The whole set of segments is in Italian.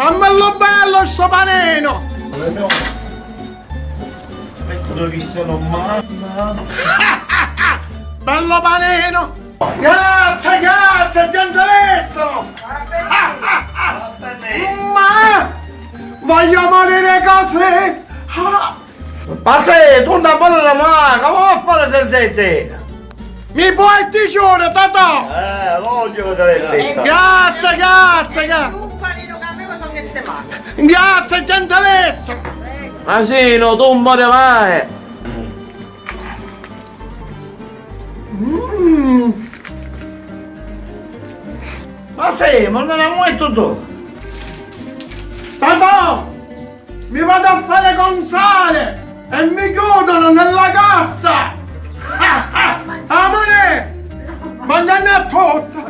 Fammelo bello sto panino! Metto che se non mangia. Bello panino! Grazie, grazie, gentilezza! Ma voglio morire così! Ma se tu non puoi la mano, come fare senza te? Mi puoi ti giuro, Totò! Voglio vedere Grazie, grazie, grazie! Un panino che a me mi sono messe male. Grazie, gentilezza! Ma sì, no, tu non muori mai! Ma sì, ma non è molto tu! Totò! Mi vado a fare con sale! E mi chiudono nella cassa! Amore! Mangiane a tutto!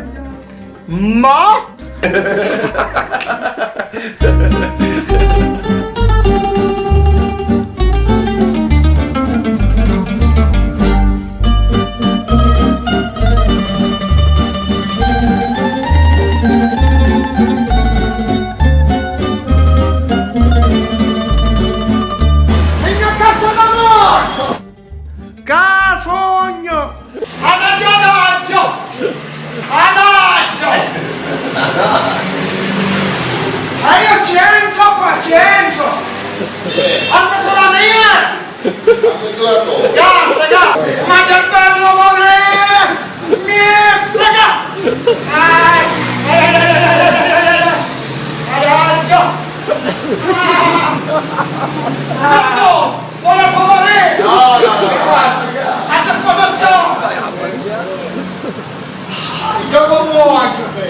Ma? Signor Casadamorto! Casogno! Adagio, adagio! Adagio! Ma io c'entro qua, c'entro! Ho messo la mia! Grazie, grazie! Ma che bello morire! Mizzica! Adagio! Adesso! Vuole favorire! No. A disposizione! Io con voi anche te.